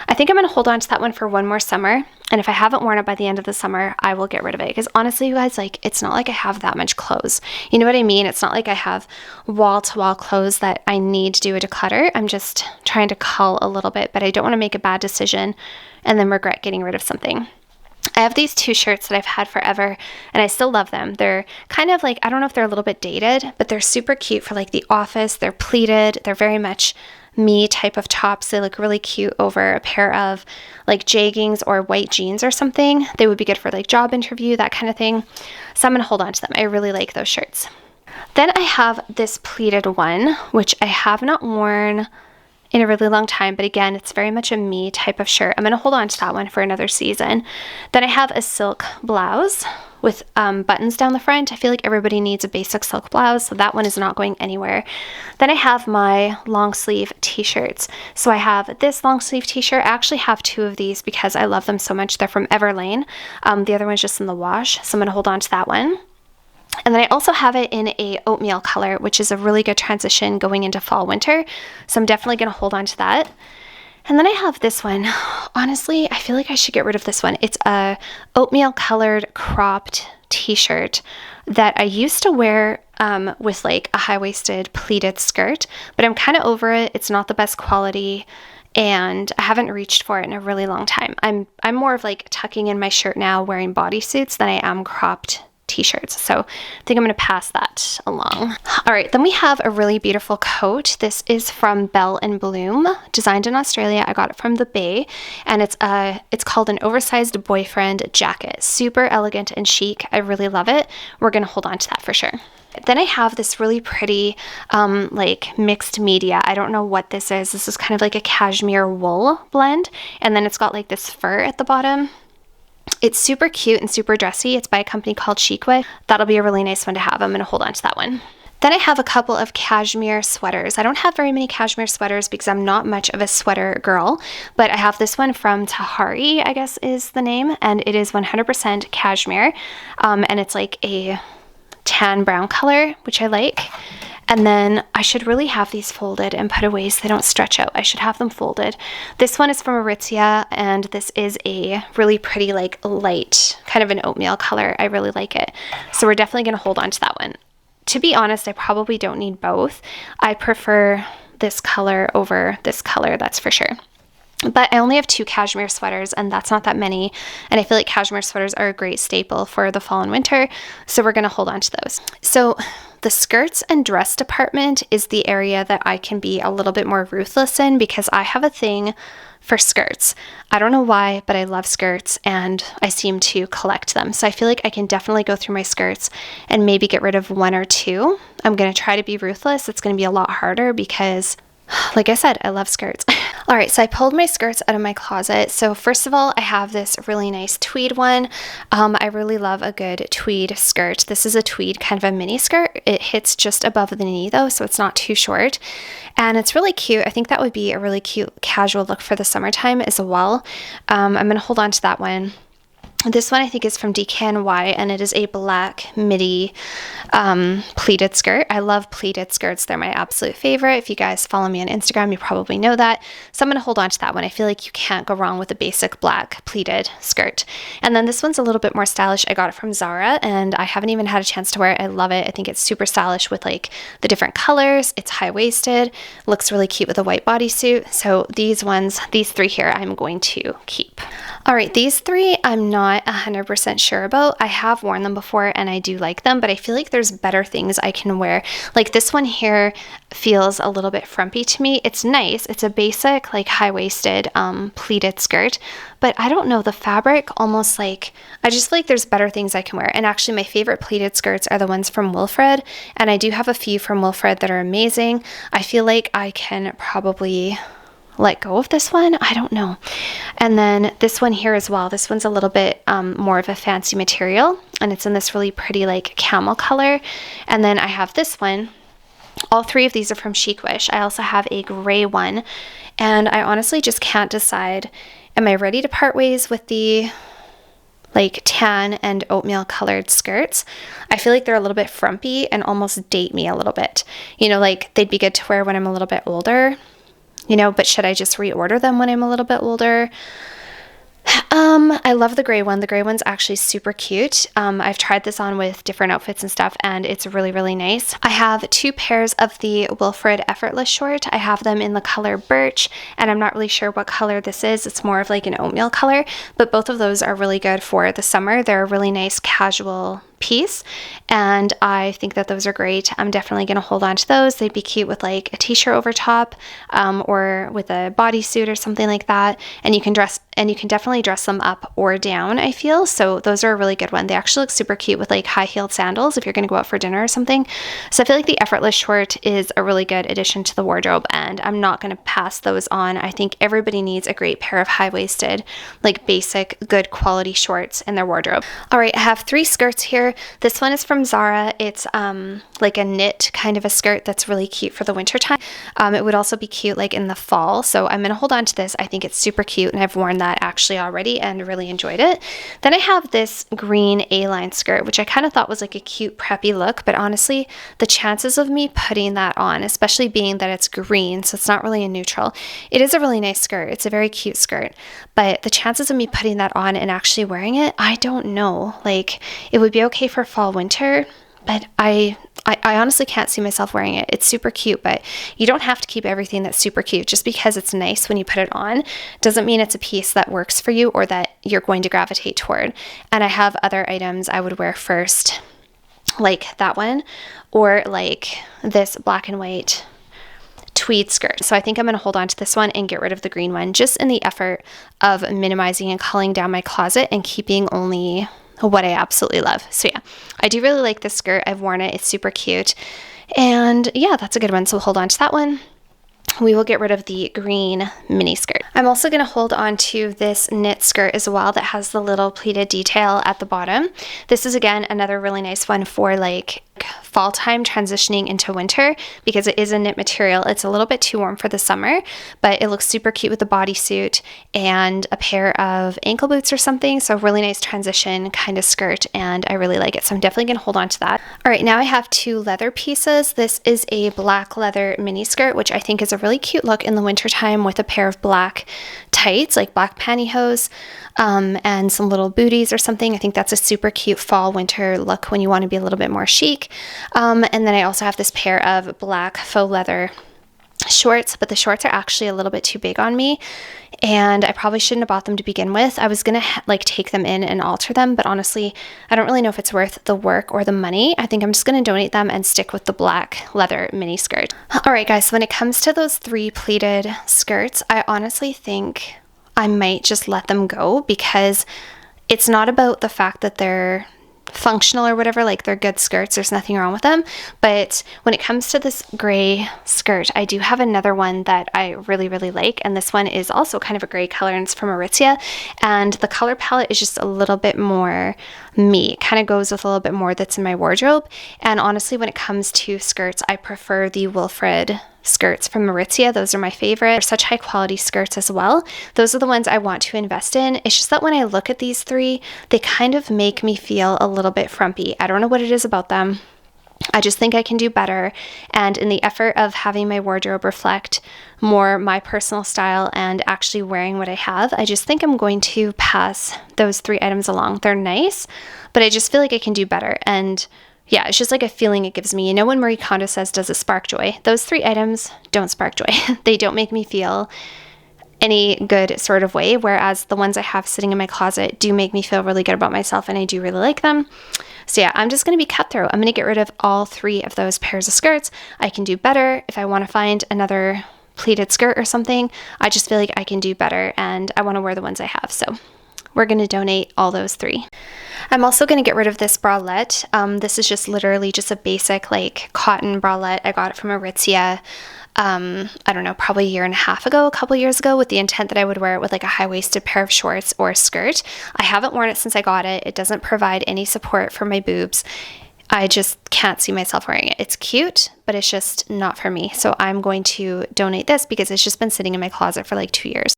I think I'm going to hold on to that one for one more summer, and if I haven't worn it by the end of the summer, I will get rid of it, because honestly, you guys, like, it's not like I have that much clothes. You know what I mean? It's not like I have wall-to-wall clothes that I need to do a declutter. I'm just trying to cull a little bit, but I don't want to make a bad decision and then regret getting rid of something. I have these two shirts that I've had forever, and I still love them. They're kind of like, I don't know if they're a little bit dated, but they're super cute for like the office. They're pleated. They're very much me type of tops. They look really cute over a pair of like jeggings or white jeans or something. They would be good for like job interview, that kind of thing. So I'm going to hold on to them. I really like those shirts. Then I have this pleated one, which I have not worn in a really long time, but again, it's very much a me type of shirt. I'm going to hold on to that one for another season. Then I have a silk blouse with buttons down the front. I feel like everybody needs a basic silk blouse, so that one is not going anywhere. Then I have my long sleeve t-shirts. So I have this long sleeve t-shirt. I actually have two of these because I love them so much. They're from Everlane. The other one's just in the wash, so I'm going to hold on to that one. And then I also have it in a oatmeal color, which is a really good transition going into fall winter. So I'm definitely going to hold on to that. And then I have this one. Honestly, I feel like I should get rid of this one. It's a oatmeal colored cropped t-shirt that I used to wear with like a high-waisted pleated skirt, but I'm kind of over it. It's not the best quality, and I haven't reached for it in a really long time. I'm more of like tucking in my shirt now, wearing bodysuits, than I am cropped t-shirts. So I think I'm going to pass that along. All right, then we have a really beautiful coat. This is from Bell and Bloom, designed in Australia. I got it from the Bay, and it's called an oversized boyfriend jacket. Super elegant and chic. I really love it. We're going to hold on to that for sure. Then I have this really pretty like mixed media. I don't know what this is. This is kind of like a cashmere wool blend, and then it's got like this fur at the bottom. It's super cute and super dressy. It's by a company called Activewear. That'll be a really nice one to have. I'm going to hold on to that one. Then I have a couple of cashmere sweaters. I don't have very many cashmere sweaters because I'm not much of a sweater girl, but I have this one from Tahari, I guess is the name, and it is 100% cashmere, and it's like a tan brown color, which I like. And then I should really have these folded and put away so they don't stretch out. I should have them folded. This one is from Aritzia, and this is a really pretty like light, kind of an oatmeal color. I really like it. So we're definitely going to hold on to that one. To be honest, I probably don't need both. I prefer this color over this color, that's for sure. But I only have two cashmere sweaters, and that's not that many. And I feel like cashmere sweaters are a great staple for the fall and winter. So we're going to hold on to those. So the skirts and dress department is the area that I can be a little bit more ruthless in, because I have a thing for skirts. I don't know why, but I love skirts and I seem to collect them. So I feel like I can definitely go through my skirts and maybe get rid of one or two. I'm going to try to be ruthless. It's going to be a lot harder because Like I said, I love skirts. All right, so I pulled my skirts out of my closet. So first of all, I have this really nice tweed one. I really love a good tweed skirt. This is a tweed, kind of a mini skirt. It hits just above the knee though, so it's not too short. And it's really cute. I think that would be a really cute casual look for the summertime as well. I'm gonna hold on to that one. This one I think is from DKNY, and it is a black midi pleated skirt. I love pleated skirts. They're my absolute favorite. If you guys follow me on Instagram, you probably know that. So I'm going to hold on to that one. I feel like you can't go wrong with a basic black pleated skirt. And then this one's a little bit more stylish. I got it from Zara, and I haven't even had a chance to wear it. I love it. I think it's super stylish with like the different colors. It's high-waisted, looks really cute with a white bodysuit. So these three here, I'm going to keep. All right, these three I'm not 100% sure about. I have worn them before and I do like them, but I feel like there's better things I can wear. Like this one here feels a little bit frumpy to me. It's nice. It's a basic like high-waisted pleated skirt, but I don't know, the fabric almost like, I just feel like there's better things I can wear. And actually my favorite pleated skirts are the ones from Wilfred, and I do have a few from Wilfred that are amazing. I feel like I can probably let go of this one. I don't know. And then this one here as well. This one's a little bit more of a fancy material, and it's in this really pretty like camel color. And then I have this one. All three of these are from Chic Wish. I also have a gray one, and I honestly just can't decide. Am I ready to part ways with the like tan and oatmeal colored skirts? I feel like they're a little bit frumpy and almost date me a little bit. You know, like they'd be good to wear when I'm a little bit older. You know, but should I just reorder them when I'm a little bit older? I love the gray one. The gray one's actually super cute. I've tried this on with different outfits and stuff, and it's really, really nice. I have two pairs of the Wilfred Effortless short. I have them in the color birch, and I'm not really sure what color this is. It's more of like an oatmeal color, but both of those are really good for the summer. They're a really nice casual piece, and I think that those are great. I'm definitely going to hold on to those. They'd be cute with like a t-shirt over top, or with a bodysuit or something like that, and you can definitely dress them up or down, I feel. So those are a really good one. They actually look super cute with like high-heeled sandals if you're going to go out for dinner or something. So I feel like the Effortless short is a really good addition to the wardrobe, and I'm not going to pass those on. I think everybody needs a great pair of high-waisted, like basic, good quality shorts in their wardrobe. All right, I have three skirts here. This one is from Zara. It's like a knit kind of a skirt that's really cute for the winter time. It would also be cute like in the fall. So I'm going to hold on to this. I think it's super cute, and I've worn that actually already and really enjoyed it. Then I have this green A-line skirt, which I kind of thought was like a cute preppy look, but honestly, the chances of me putting that on, especially being that it's green, so it's not really a neutral. It is a really nice skirt. It's a very cute skirt, but the chances of me putting that on and actually wearing it, I don't know. Like, it would be okay for fall, winter, but I honestly can't see myself wearing it. It's super cute, but you don't have to keep everything that's super cute. Just because it's nice when you put it on doesn't mean it's a piece that works for you or that you're going to gravitate toward. And I have other items I would wear first, like that one, or like this black and white tweed skirt. So I think I'm going to hold on to this one and get rid of the green one, just in the effort of minimizing and culling down my closet and keeping only what I absolutely love. So yeah, I do really like this skirt. I've worn it. It's super cute. And yeah, that's a good one. So we'll hold on to that one. We will get rid of the green mini skirt. I'm also going to hold on to this knit skirt as well that has the little pleated detail at the bottom. This is again another really nice one for like fall time transitioning into winter, because it is a knit material. It's a little bit too warm for the summer, but it looks super cute with the bodysuit and a pair of ankle boots or something. So really nice transition kind of skirt, and I really like it. So I'm definitely going to hold on to that. All right, now I have two leather pieces. This is a black leather mini skirt, which I think is a really cute look in the wintertime with a pair of black tights, like black pantyhose, and some little booties or something. I think that's a super cute fall winter look when you want to be a little bit more chic. And then I also have this pair of black faux leather shorts, but the shorts are actually a little bit too big on me, and I probably shouldn't have bought them to begin with. I was gonna like take them in and alter them, but honestly, I don't really know if it's worth the work or the money. I think I'm just gonna donate them and stick with the black leather mini skirt. All right, guys, so when it comes to those three pleated skirts, I honestly think I might just let them go, because it's not about the fact that they're functional or whatever, like they're good skirts, there's nothing wrong with them. But when it comes to this gray skirt, I do have another one that I really, really like, and this one is also kind of a gray color, and it's from Aritzia, and the color palette is just a little bit more me. It kind of goes with a little bit more that's in my wardrobe. And honestly, when it comes to skirts, I prefer the Wilfred skirts from Aritzia. Those are my favorite. They're such high quality skirts as well. Those are the ones I want to invest in. It's just that when I look at these three, they kind of make me feel a little bit frumpy. I don't know what it is about them. I just think I can do better. And in the effort of having my wardrobe reflect more my personal style and actually wearing what I have, I just think I'm going to pass those three items along. They're nice, but I just feel like I can do better. And yeah, it's just like a feeling it gives me. You know, when Marie Kondo says, does it spark joy? Those three items don't spark joy. They don't make me feel any good sort of way, whereas the ones I have sitting in my closet do make me feel really good about myself, and I do really like them. So yeah, I'm just going to be cutthroat. I'm going to get rid of all three of those pairs of skirts. I can do better if I want to find another pleated skirt or something. I just feel like I can do better, and I want to wear the ones I have. So we're going to donate all those three. I'm also going to get rid of this bralette. This is just literally just a basic like cotton bralette. I got it from Aritzia. I don't know, probably a year and a half ago, a couple years ago, with the intent that I would wear it with like a high-waisted pair of shorts or a skirt. I haven't worn it since I got it. It doesn't provide any support for my boobs. I just can't see myself wearing it. It's cute, but it's just not for me. So I'm going to donate this because it's just been sitting in my closet for like 2 years.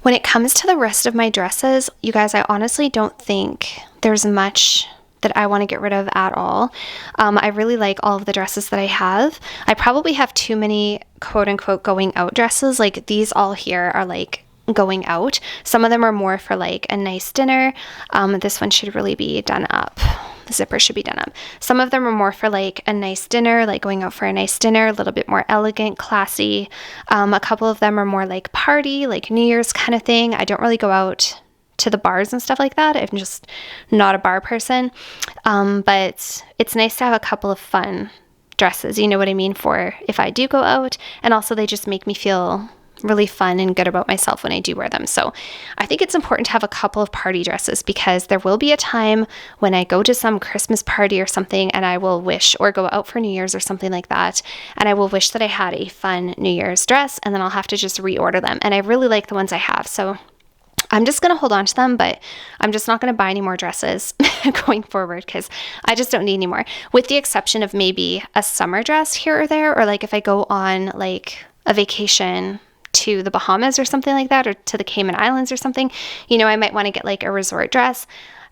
When it comes to the rest of my dresses, you guys, I honestly don't think there's much that I want to get rid of at all. I really like all of the dresses that I have. I probably have too many quote unquote going out dresses. Like these all here are like going out. Some of them are more for like a nice dinner. This one should really be done up. The zipper should be done up. Some of them are more for like a nice dinner, like going out for a nice dinner, a little bit more elegant, classy. A couple of them are more like party, like New Year's kind of thing. I don't really go out to the bars and stuff like that. I'm just not a bar person. But it's nice to have a couple of fun dresses, you know what I mean, for if I do go out. And also they just make me feel really fun and good about myself when I do wear them. So I think it's important to have a couple of party dresses, because there will be a time when I go to some Christmas party or something and I will wish, or go out for New Year's or something like that, and I will wish that I had a fun New Year's dress, and then I'll have to just reorder them. And I really like the ones I have. So I'm just going to hold on to them, but I'm just not going to buy any more dresses going forward because I just don't need any more, with the exception of maybe a summer dress here or there, or like if I go on like a vacation to the Bahamas or something like that, or to the Cayman Islands or something, you know, I might want to get like a resort dress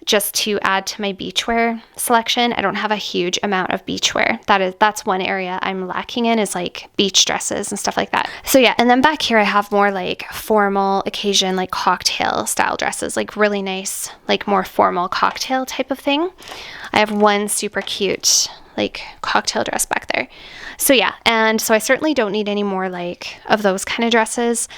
just to add to my beachwear selection. I don't have a huge amount of beachwear. That's one area I'm lacking in, is like beach dresses and stuff like that. So yeah, and then back here I have more like formal occasion, like cocktail style dresses, like really nice, like more formal cocktail type of thing. I have one super cute like cocktail dress back there. So yeah, and so I certainly don't need any more like of those kind of dresses.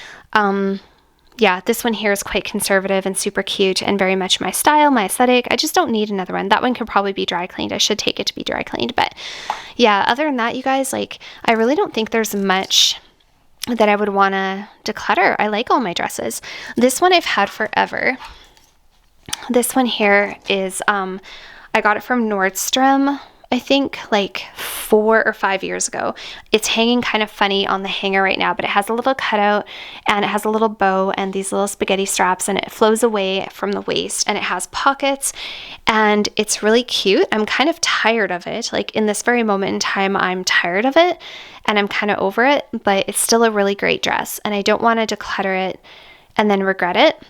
Yeah, this one here is quite conservative and super cute and very much my style, my aesthetic. I just don't need another one. That one could probably be dry cleaned. I should take it to be dry cleaned. But yeah, other than that, you guys, like, I really don't think there's much that I would want to declutter. I like all my dresses. This one I've had forever. This one here is, I got it from Nordstrom, I think like 4 or 5 years ago. It's hanging kind of funny on the hanger right now, but it has a little cutout and it has a little bow and these little spaghetti straps, and it flows away from the waist, and it has pockets, and it's really cute. I'm kind of tired of it. Like in this very moment in time, I'm tired of it and I'm kind of over it, but it's still a really great dress, and I don't want to declutter it and then regret it.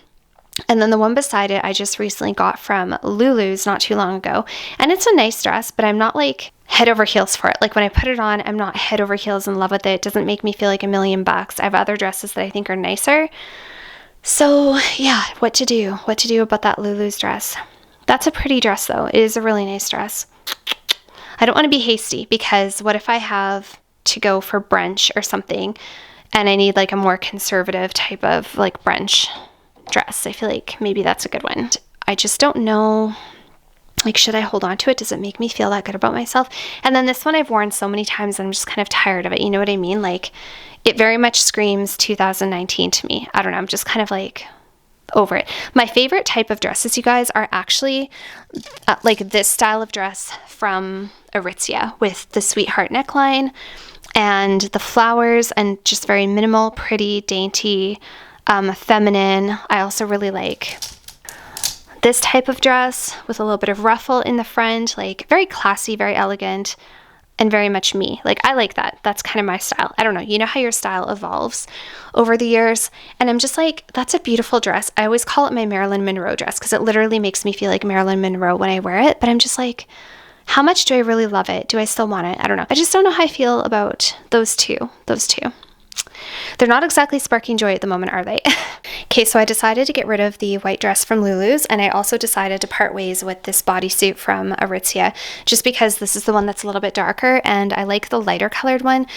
And then the one beside it, I just recently got from Lulu's not too long ago. And it's a nice dress, but I'm not like head over heels for it. Like when I put it on, I'm not head over heels in love with it. It doesn't make me feel like $1,000,000. I have other dresses that I think are nicer. So yeah, what to do about that Lulu's dress. That's a pretty dress though. It is a really nice dress. I don't want to be hasty, because what if I have to go for brunch or something and I need like a more conservative type of like brunch dress? I feel like maybe that's a good one. I just don't know, like, should I hold on to it? Does it make me feel that good about myself? And then this one I've worn so many times and I'm just kind of tired of it. You know what I mean? Like, it very much screams 2019 to me. I don't know. I'm just kind of like over it. My favorite type of dresses, you guys, are actually like this style of dress from Aritzia with the sweetheart neckline and the flowers, and just very minimal, pretty, dainty, feminine. I also really like this type of dress with a little bit of ruffle in the front, like very classy, very elegant, and very much me. Like, I like that. That's kind of my style. I don't know. You know how your style evolves over the years? And I'm just like, that's a beautiful dress. I always call it my Marilyn Monroe dress because it literally makes me feel like Marilyn Monroe when I wear it. But I'm just like, how much do I really love it? Do I still want it? I don't know. I just don't know how I feel about those two. They're not exactly sparking joy at the moment, are they? Okay, so I decided to get rid of the white dress from Lulu's, and I also decided to part ways with this bodysuit from Aritzia, just because this is the one that's a little bit darker, and I like the lighter colored one.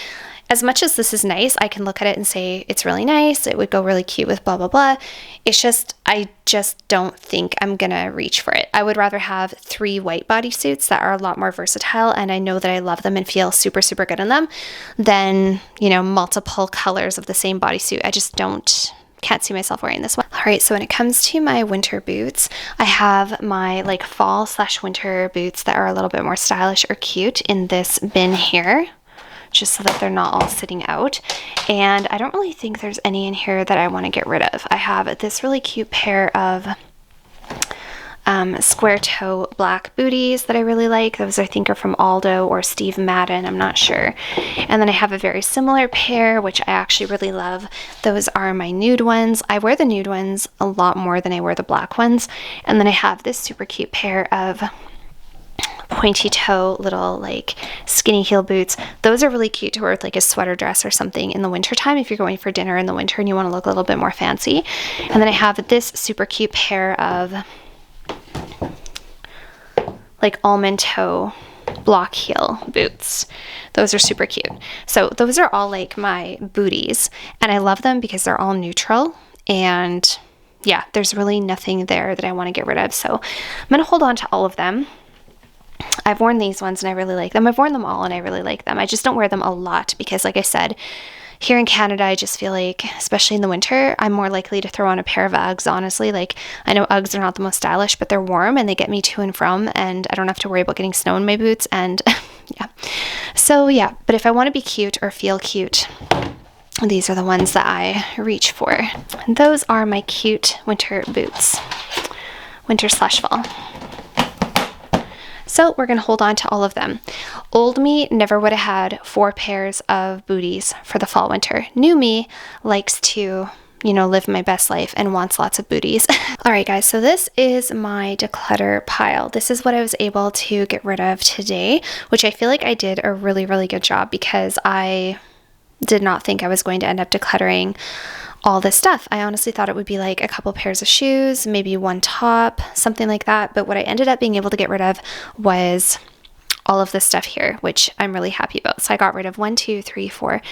As much as this is nice, I can look at it and say it's really nice, it would go really cute with blah, blah, blah. It's just, I just don't think I'm gonna reach for it. I would rather have 3 white bodysuits that are a lot more versatile, and I know that I love them and feel super, super good in them, than, you know, multiple colors of the same bodysuit. I just can't see myself wearing this one. All right, so when it comes to my winter boots, I have my like fall/winter boots that are a little bit more stylish or cute in this bin here, just so that they're not all sitting out. And I don't really think there's any in here that I want to get rid of. I have this really cute pair of square toe black booties that I really like. Those I think are from Aldo or Steve Madden, I'm not sure. And then I have a very similar pair, which I actually really love. Those are my nude ones. I wear the nude ones a lot more than I wear the black ones. And then I have this super cute pair of pointy toe little like skinny heel boots. Those are really cute to wear with like a sweater dress or something in the winter time if you're going for dinner in the winter and you want to look a little bit more fancy. And then I have this super cute pair of like almond toe block heel boots. Those are super cute. So those are all like my booties, and I love them because they're all neutral, and yeah, there's really nothing there that I want to get rid of. So I'm going to hold on to all of them. I've worn these ones and I really like them. I've worn them all and I really like them. I just don't wear them a lot because, like I said, here in Canada, I just feel like, especially in the winter, I'm more likely to throw on a pair of Uggs, honestly. Like, I know Uggs are not the most stylish, but they're warm and they get me to and from, and I don't have to worry about getting snow in my boots, and yeah. So yeah, but if I want to be cute or feel cute, these are the ones that I reach for. And those are my cute winter boots, winter/fall. So we're going to hold on to all of them. Old me never would have had 4 pairs of booties for the fall winter. New me likes to, you know, live my best life and wants lots of booties. All right, guys, so this is my declutter pile. This is what I was able to get rid of today, which I feel like I did a really, really good job because I did not think I was going to end up decluttering all this stuff. I honestly thought it would be like a couple pairs of shoes, maybe 1 top, something like that. But what I ended up being able to get rid of was all of this stuff here, which I'm really happy about. So I got rid of 1, 2, 3, 4,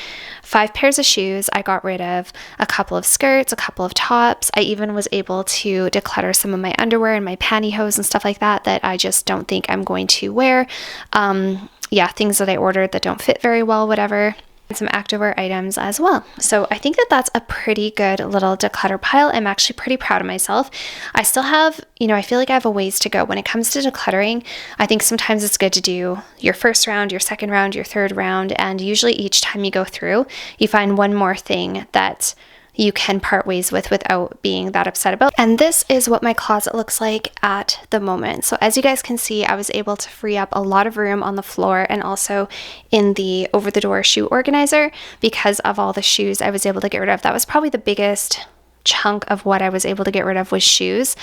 5 pairs of shoes. I got rid of a couple of skirts, a couple of tops. I even was able to declutter some of my underwear and my pantyhose and stuff like that that I just don't think I'm going to wear. Yeah, things that I ordered that don't fit very well, whatever. Some activewear items as well. So I think that that's a pretty good little declutter pile. I'm actually pretty proud of myself. I still have, you know, I feel like I have a ways to go when it comes to decluttering. I think sometimes it's good to do your first round, your second round, your third round, and usually each time you go through, you find one more thing that you can part ways with without being that upset about. And this is what my closet looks like at the moment. So as you guys can see, I was able to free up a lot of room on the floor and also in the over-the-door shoe organizer because of all the shoes I was able to get rid of. That was probably the biggest chunk of what I was able to get rid of was shoes.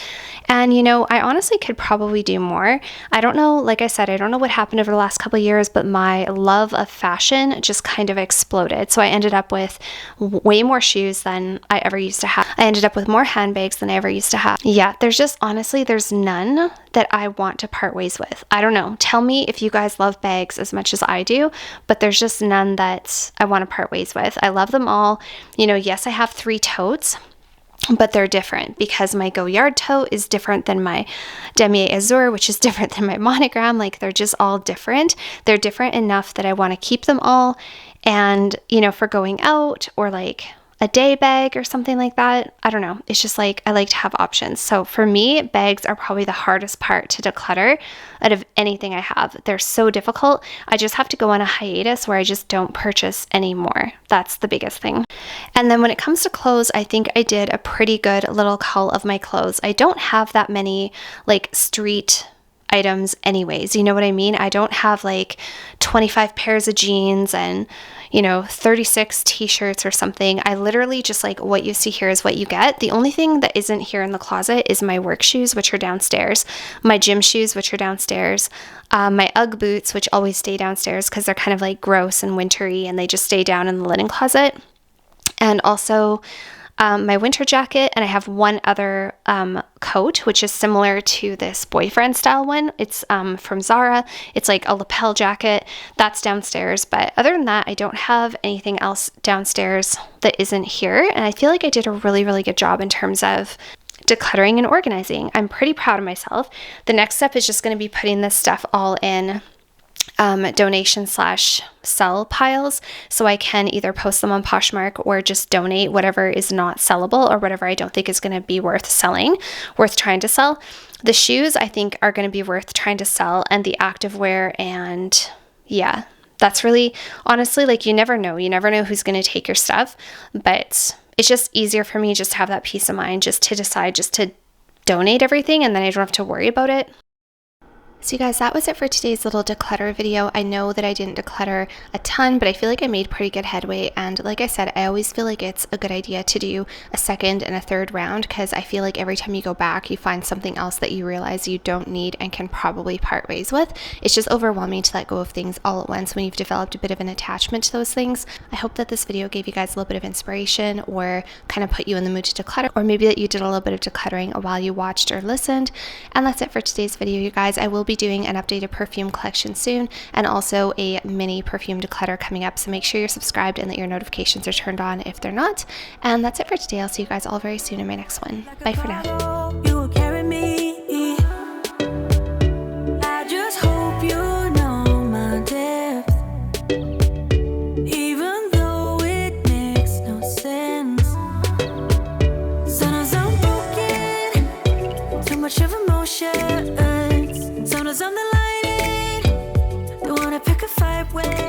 And you know, I honestly could probably do more. I don't know, like I said, I don't know what happened over the last couple of years, but my love of fashion just kind of exploded. So I ended up with way more shoes than I ever used to have. I ended up with more handbags than I ever used to have. Yeah, there's just honestly, there's none that I want to part ways with. I don't know. Tell me if you guys love bags as much as I do, but there's just none that I want to part ways with. I love them all. You know, yes, I have 3 totes, but they're different because my Goyard tote is different than my Damier Azur, which is different than my Monogram. Like, they're just all different. They're different enough that I want to keep them all. And, you know, for going out or like a day bag or something like that. I don't know. It's just like I like to have options. So for me, bags are probably the hardest part to declutter out of anything I have. They're so difficult. I just have to go on a hiatus where I just don't purchase anymore. That's the biggest thing. And then when it comes to clothes, I think I did a pretty good little cull of my clothes. I don't have that many like street items anyways, you know what I mean? I don't have like 25 pairs of jeans and 36 t-shirts or something. I literally just like what you see here is what you get. The only thing that isn't here in the closet is my work shoes, which are downstairs, my gym shoes, which are downstairs, my Ugg boots, which always stay downstairs because they're kind of like gross and wintry and they just stay down in the linen closet. And also my winter jacket, and I have one other coat, which is similar to this boyfriend style one. It's from Zara. It's like a lapel jacket. That's downstairs. But other than that, I don't have anything else downstairs that isn't here. And I feel like I did a really, really good job in terms of decluttering and organizing. I'm pretty proud of myself. The next step is just going to be putting this stuff all in donation/sell piles, so I can either post them on Poshmark or just donate whatever is not sellable or whatever I don't think is going to be worth trying to sell. The shoes I think are going to be worth trying to sell, and the activewear, and yeah, that's really, honestly, like you never know who's going to take your stuff, but it's just easier for me just to have that peace of mind just to decide just to donate everything, and then I don't have to worry about it. So you guys, that was it for today's little declutter video. I know that I didn't declutter a ton, but I feel like I made pretty good headway. And like I said, I always feel like it's a good idea to do a second and a third round, because I feel like every time you go back, you find something else that you realize you don't need and can probably part ways with. It's just overwhelming to let go of things all at once when you've developed a bit of an attachment to those things. I hope that this video gave you guys a little bit of inspiration or kind of put you in the mood to declutter, or maybe that you did a little bit of decluttering while you watched or listened. And that's it for today's video, you guys. I will be doing an updated perfume collection soon, and also a mini perfume declutter coming up, so make sure you're subscribed and that your notifications are turned on if they're not. And that's it for today. I'll see you guys all very soon in my next one. Bye for now. You will carry me. I just hope you know my depth, even though it makes no sense. Sometimes I'm broken, too much of emotion. Sometimes I'm the lighting, don't wanna pick a fight with.